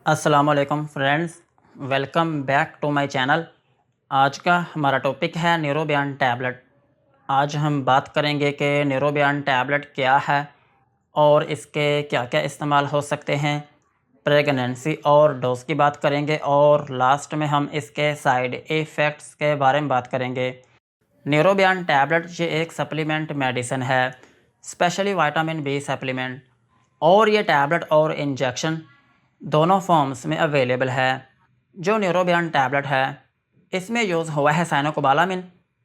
अस्सलाम वालेकुम friends, welcome back to my channel. आज का हमारा टॉपिक है न्यूरोबियन टैबलेट। आज हम बात करेंगे कि न्यूरोबियन टैबलेट क्या है और इसके क्या क्या इस्तेमाल हो सकते हैं। प्रेगनेंसी और डोज की बात करेंगे और लास्ट में हम इसके साइड इफ़ेक्ट्स के बारे में बात करेंगे। न्यूरोबियन टैबलेट ये एक सप्लीमेंट मेडिसिन है, स्पेशली विटामिन बी सप्लीमेंट, और ये टैबलेट और इंजेक्शन दोनों फॉर्म्स में अवेलेबल है। जो न्यूरोबियन टैबलेट है इसमें यूज़ हुआ है cyanocobalamin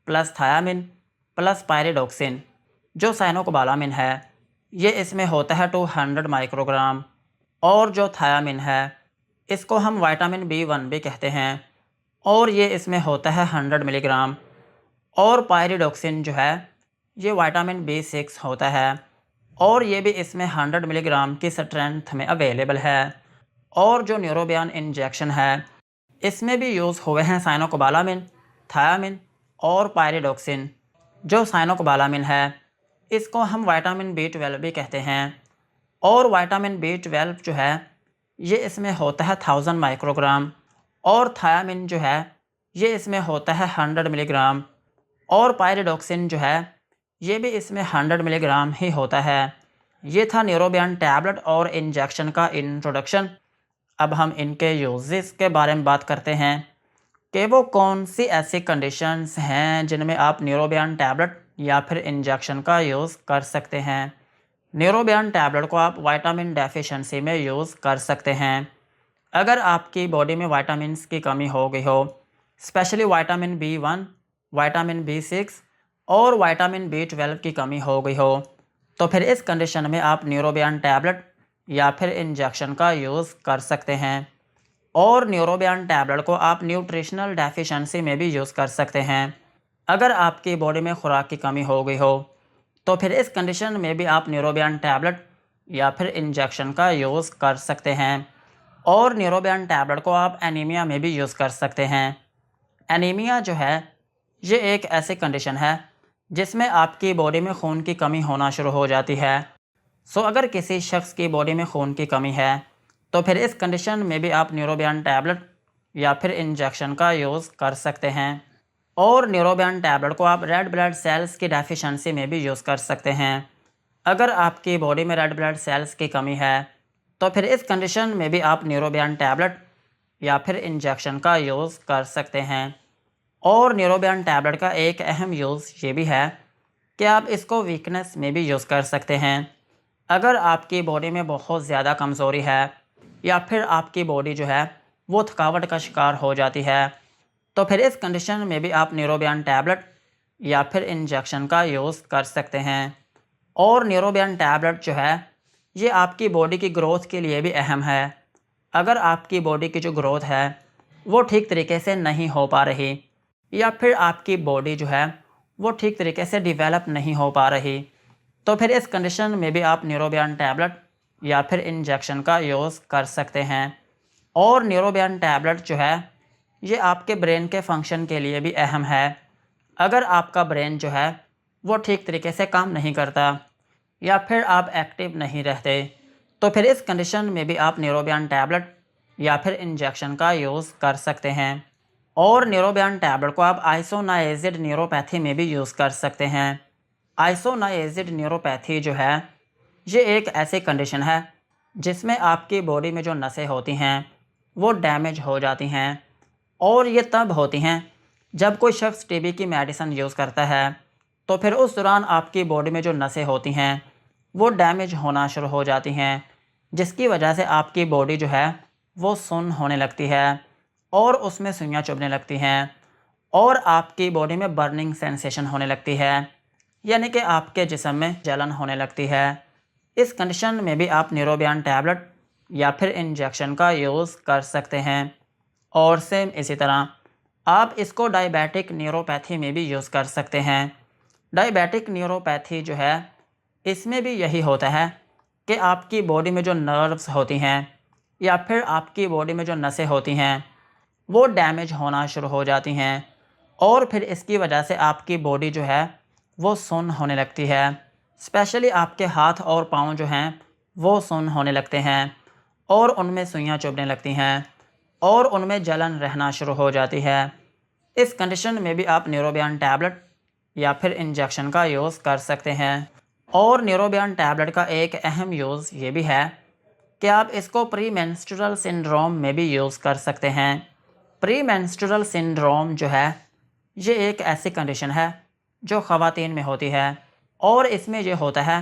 plus thiamine plus pyridoxine. जो साइनोकोबालामिन है ये इसमें होता है 200 माइक्रोग्राम, और जो थायामिन है इसको हम विटामिन B1 भी कहते हैं और ये इसमें होता है 100 मिलीग्राम। और पायरिडोक्सिन जो है ये विटामिन B6 होता है और ये भी इसमें 100 मिलीग्राम की स्ट्रेंथ में अवेलेबल है। और जो न्यूरोबियन इंजेक्शन है इसमें भी यूज़ हुए हैं साइनोकोबालामिन, थायामिन और पायरिडोक्सिन। जो साइनोकोबालामिन है इसको हम विटामिन B12 भी कहते हैं और विटामिन B12 जो है ये इसमें होता है 1000 माइक्रोग्राम, और थायामिन जो है ये इसमें होता है 100 मिलीग्राम, और पायरिडोक्सिन जो है ये भी इसमें 100 मिलीग्राम ही होता है। ये था न्यूरोबियन टैबलेट और इंजेक्शन का इंट्रोडक्शन। अब हम इनके यूजेस के बारे में बात करते हैं कि वो कौन सी ऐसी कंडीशंस हैं जिनमें आप न्यूरोबियन टैबलेट या फिर इंजेक्शन का यूज़ कर सकते हैं। न्यूरोबियन टैबलेट को आप विटामिन डेफिशिएंसी में यूज़ कर सकते हैं। अगर आपकी बॉडी में विटामिन्स की कमी हो गई हो, specially vitamin B1, vitamin B6 और विटामिन B12 की कमी हो गई हो, तो फिर इस कंडीशन में आप न्यूरोबियन टैबलेट या फिर इंजेक्शन का यूज़ कर सकते हैं। और न्यूरोबियन टैबलेट को आप न्यूट्रिशनल डेफिशिएंसी में भी यूज़ कर सकते हैं। अगर आपकी बॉडी में खुराक की कमी हो गई हो तो फिर इस कंडीशन में भी आप न्यूरोबियन टैबलेट या फिर इंजेक्शन का यूज़ कर सकते हैं। और न्यूरोबियन टैबलेट को आप एनीमिया में भी यूज़ कर सकते हैं। एनीमिया जो है ये एक ऐसी कंडीशन है जिसमें आपकी बॉडी में खून की कमी होना शुरू हो जाती है। सो अगर किसी शख्स की बॉडी में खून की कमी है तो फिर इस कंडीशन में भी आप न्यूरोबियन टैबलेट या फिर इंजेक्शन का यूज़ कर सकते हैं। और न्यूरोबियन टैबलेट को आप रेड ब्लड सेल्स की डेफिशिएंसी में भी यूज़ कर सकते हैं। अगर आपकी बॉडी में रेड ब्लड सेल्स की कमी है तो फिर इस कंडीशन में भी आप न्यूरोबियन टैबलेट या फिर इंजेक्शन का यूज़ कर सकते हैं। और न्यूरोबियन टैबलेट का एक अहम यूज़ ये भी है कि आप इसको वीकनेस में भी यूज़ कर सकते हैं। अगर आपकी बॉडी में बहुत ज़्यादा कमज़ोरी है या फिर आपकी बॉडी जो है वो थकावट का शिकार हो जाती है, तो फिर इस कंडीशन में भी आप न्यूरोबियन टैबलेट या फिर इंजेक्शन का यूज़ कर सकते हैं। और न्यूरोबियन टैबलेट जो है ये आपकी बॉडी की ग्रोथ के लिए भी अहम है। अगर आपकी बॉडी की जो ग्रोथ है वो ठीक तरीके से नहीं हो पा रही या फिर आपकी बॉडी जो है वो ठीक तरीके से डिवेलप नहीं हो पा रही, तो फिर इस कंडीशन में भी आप न्यूरोबियन टैबलेट या फिर इंजेक्शन का यूज़ कर सकते हैं। और न्यूरोबियन टैबलेट जो है ये आपके ब्रेन के फंक्शन के लिए भी अहम है। अगर आपका ब्रेन जो है वो ठीक तरीके से काम नहीं करता या फिर आप एक्टिव नहीं रहते, तो फिर इस कंडीशन में भी आप न्यूरोबियन टैबलेट या फिर इंजेक्शन का यूज़ कर सकते हैं। और न्यूरोबियन टैबलेट को आप आइसोनाइजिड न्यूरोपैथी में भी यूज़ कर सकते हैं। आइसोनाइजिड न्यूरोपैथी जो है ये एक ऐसी कंडीशन है जिसमें आपकी बॉडी में जो नसें होती हैं वो डैमेज हो जाती हैं, और ये तब होती हैं जब कोई शख्स टीबी की मेडिसिन यूज़ करता है, तो फिर उस दौरान आपकी बॉडी में जो नसें होती हैं वो डैमेज होना शुरू हो जाती हैं, जिसकी वजह से आपकी बॉडी जो है वो सुन्न होने लगती है और उसमें सुइयाँ चुभने लगती हैं और आपकी बॉडी में बर्निंग सेंसेशन होने लगती है, यानी कि आपके जिस्म में जलन होने लगती है। इस कंडीशन में भी आप न्यूरोबियन टैबलेट या फिर इंजेक्शन का यूज़ कर सकते हैं। और सेम इसी तरह आप इसको डायबिटिक न्यूरोपैथी में भी यूज़ कर सकते हैं। डायबिटिक न्यूरोपैथी जो है इसमें भी यही होता है कि आपकी बॉडी में जो नर्व्स होती हैं या फिर आपकी बॉडी में जो नसें होती हैं वो डैमेज होना शुरू हो जाती हैं, और फिर इसकी वजह से आपकी बॉडी जो है वो सुन्न होने लगती है। स्पेशली आपके हाथ और पाँव जो हैं वो सुन्न होने लगते हैं और उनमें सुइयां चुभने लगती हैं और उनमें जलन रहना शुरू हो जाती है। इस कंडीशन में भी आप न्यूरोबियन टैबलेट या फिर इंजेक्शन का यूज़ कर सकते हैं। और न्यूरोबियन टैबलेट का एक अहम यूज़ ये भी है कि आप इसको प्री मेंस्ट्रुअल सिंड्रोम में भी यूज़ कर सकते हैं। प्री मेंस्ट्रुअल सिंड्रोम जो है, ये एक ऐसी कंडीशन है जो ख़वातीन में होती है। और इसमें ये होता है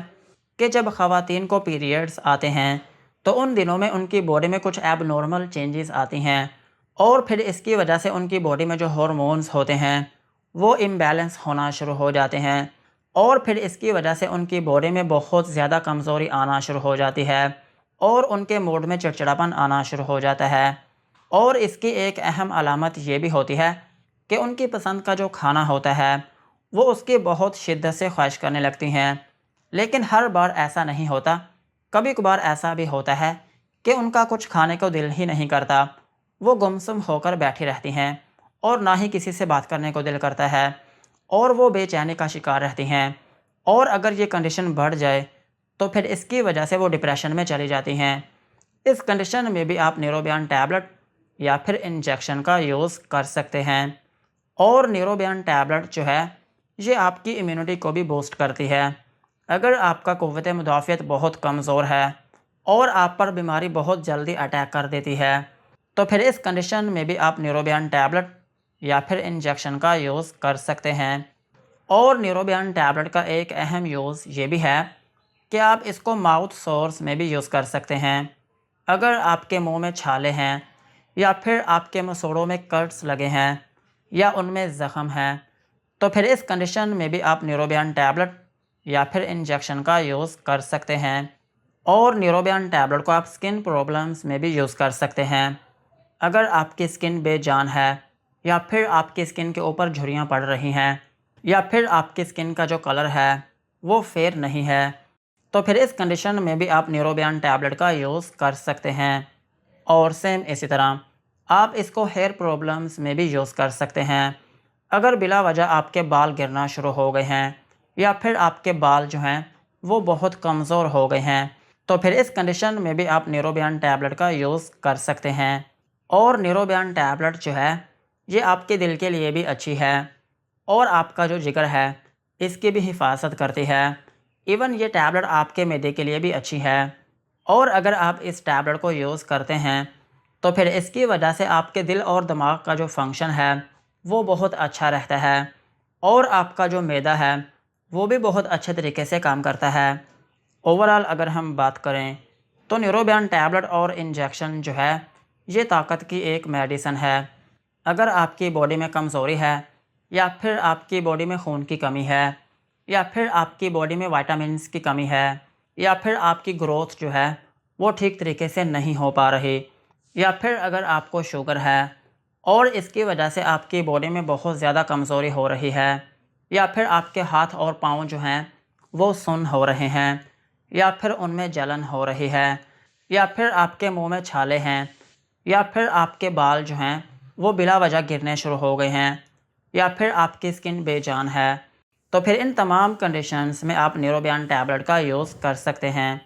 कि जब ख़वातीन को पीरियड्स आते हैं तो उन दिनों में उनकी बॉडी में कुछ एबनॉर्मल चेंजेस आती हैं और फिर इसकी वजह से उनकी बॉडी में जो हार्मोन्स होते हैं वो इम्बैलेंस होना शुरू हो जाते हैं और फिर इसकी वजह से उनकी बॉडी में बहुत ज़्यादा कमज़ोरी आना शुरू हो जाती है और उनके मूड में चिड़चिड़ापन आना शुरू हो जाता है। और इसकी एक अहम अलामत ये भी होती है कि उनकी पसंद का जो खाना होता है वो उसकी बहुत शिद्दत से ख्वाहिश करने लगती हैं। लेकिन हर बार ऐसा नहीं होता, कभी कभार ऐसा भी होता है कि उनका कुछ खाने को दिल ही नहीं करता, वो गुमसुम होकर बैठी रहती हैं और ना ही किसी से बात करने को दिल करता है और वो बेचैनी का शिकार रहती हैं। और अगर ये कंडीशन बढ़ जाए तो फिर इसकी वजह से वो डिप्रेशन में चली जाती हैं। इस कंडीशन में भी आप न्यूरोबियन टैबलेट या फिर इंजेक्शन का यूज़ कर सकते हैं। और न्यूरोबियन टैबलेट जो है, ये आपकी इम्यूनिटी को भी बूस्ट करती है। अगर आपका क़ुव्वत मुदाफ़ियत बहुत कमज़ोर है और आप पर बीमारी बहुत जल्दी अटैक कर देती है तो फिर इस कंडीशन में भी आप न्यूरोबियन टैबलेट या फिर इंजेक्शन का यूज़ कर सकते हैं। और न्यूरोबियन टैबलेट का एक अहम यूज़ ये भी है कि आप इसको माउथ सोर्स में भी यूज़ कर सकते हैं। अगर आपके मुंह में छाले हैं या फिर आपके मसूड़ों में कट्स लगे हैं या उनमें ज़ख़म है तो फिर इस कंडीशन में भी आप न्यूरोबियन टैबलेट या फिर इंजेक्शन का यूज़ कर सकते हैं। और न्यूरोबियन टैबलेट को आप स्किन प्रॉब्लम्स में भी यूज़ कर सकते हैं। अगर आपकी स्किन बेजान है या फिर आपकी स्किन के ऊपर झुर्रियाँ पड़ रही हैं या फिर आपकी स्किन का जो कलर है वो फेयर नहीं है तो फिर इस कंडीशन में भी आप न्यूरोबियन टैबलेट का यूज़ कर सकते हैं। और सेम इसी तरह आप इसको हेयर प्रॉब्लम्स में भी यूज़ कर सकते हैं। अगर बिला वजह आपके बाल गिरना शुरू हो गए हैं या फिर आपके बाल जो हैं वो बहुत कमज़ोर हो गए हैं तो फिर इस कंडीशन में भी आप न्यूरोबियन टैबलेट का यूज़ कर सकते हैं। और न्यूरोबियन टैबलेट जो है, ये आपके दिल के लिए भी अच्छी है और आपका जो जिगर है इसकी भी हिफाजत करती है। इवन ये टैबलेट आपके मैदे के लिए भी अच्छी है। और अगर आप इस टैबलेट को यूज़ करते हैं तो फिर इसकी वजह से आपके दिल और दिमाग का जो फंक्शन है वो बहुत अच्छा रहता है और आपका जो मैदा है वो भी बहुत अच्छे तरीके से काम करता है। ओवरऑल अगर हम बात करें तो न्यूरोबियन टैबलेट और इंजेक्शन जो है, ये ताकत की एक मेडिसिन है। अगर आपकी बॉडी में कमज़ोरी है या फिर आपकी बॉडी में खून की कमी है या फिर आपकी बॉडी में विटामिन्स की कमी है या फिर आपकी ग्रोथ जो है वो ठीक तरीके से नहीं हो पा रही या फिर अगर आपको शुगर है और इसकी वजह से आपकी बॉडी में बहुत ज़्यादा कमज़ोरी हो रही है या फिर आपके हाथ और पाँव जो हैं वो सुन्न हो रहे हैं या फिर उनमें जलन हो रही है या फिर आपके मुंह में छाले हैं या फिर आपके बाल जो हैं वो बिला वजह गिरने शुरू हो गए हैं या फिर आपकी स्किन बेजान है तो फिर इन तमाम कंडीशंस में आप न्यूरोबियन टैबलेट का यूज़ कर सकते हैं।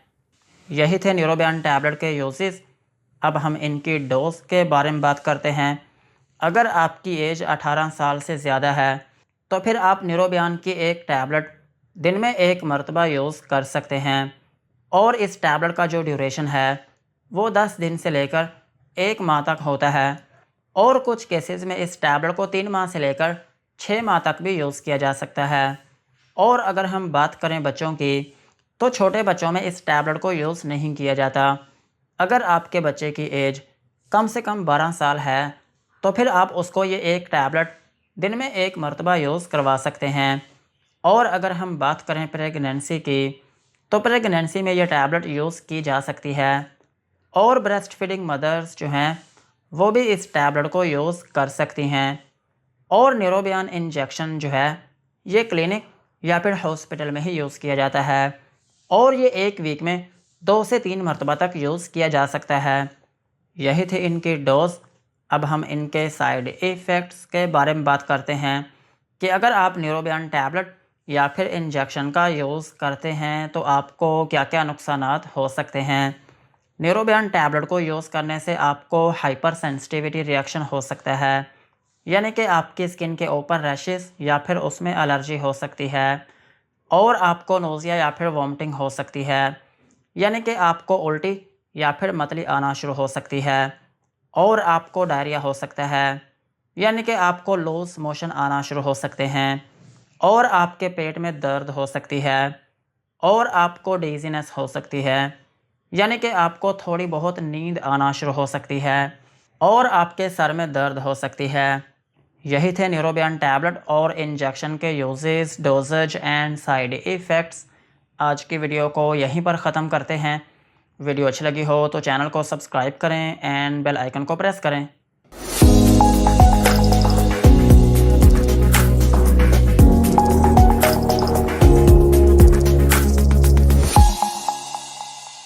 यही थे न्यूरोबियन टैबलेट के यूजेस। अब हम इनकी डोज के बारे में बात करते हैं। अगर आपकी एज 18 साल से ज़्यादा है तो फिर आप न्यूरोबियन की एक टैबलेट दिन में एक मरतबा यूज़ कर सकते हैं। और इस टैबलेट का जो ड्यूरेशन है वो 10 दिन से लेकर 1 माह तक होता है और कुछ केसेस में इस टैबलेट को 3 माह से लेकर 6 माह तक भी यूज़ किया जा सकता है। और अगर हम बात करें बच्चों की तो छोटे बच्चों में इस टैबलेट को यूज़ नहीं किया जाता। अगर आपके बच्चे की एज कम से कम 12 साल है तो फिर आप उसको ये एक टैबलेट दिन में एक मरतबा यूज़ करवा सकते हैं। और अगर हम बात करें प्रेगनेंसी की तो प्रेगनेंसी में यह टैबलेट यूज़ की जा सकती है। और ब्रेस्ट फीडिंग मदर्स जो हैं वो भी इस टैबलेट को यूज़ कर सकती हैं। और न्यूरोबियन इंजेक्शन जो है ये क्लिनिक या फिर हॉस्पिटल में ही यूज़ किया जाता है और ये एक वीक में 2 से 3 मरतबा तक यूज़ किया जा सकता है। यही थे इनकी डोज। अब हम इनके साइड इफ़ेक्ट्स के बारे में बात करते हैं कि अगर आप न्यूरोबियन टैबलेट या फिर इंजेक्शन का यूज़ करते हैं तो आपको क्या क्या नुकसानात हो सकते हैं। न्यूरोबियन टैबलेट को यूज़ करने से आपको हाइपर सेंसिटिविटी रिएक्शन हो सकता है, यानी कि आपकी स्किन के ऊपर रैशेस या फिर उसमें एलर्जी हो सकती है और आपको नोज़िया या फिर वॉमिटिंग हो सकती है, यानी कि आपको उल्टी या फिर मतली आना शुरू हो सकती है और आपको डायरिया हो सकता है, यानी कि आपको लूज़ मोशन आना शुरू हो सकते हैं और आपके पेट में दर्द हो सकती है और आपको डिज़ीनेस हो सकती है, यानी कि आपको थोड़ी बहुत नींद आना शुरू हो सकती है और आपके सर में दर्द हो सकती है। यही थे न्यूरोबियन टैबलेट और इंजेक्शन के uses, dosages and side effects. आज की वीडियो को यहीं पर ख़त्म करते हैं। वीडियो अच्छी लगी हो तो चैनल को सब्सक्राइब करें एंड बेल आइकन को प्रेस करें।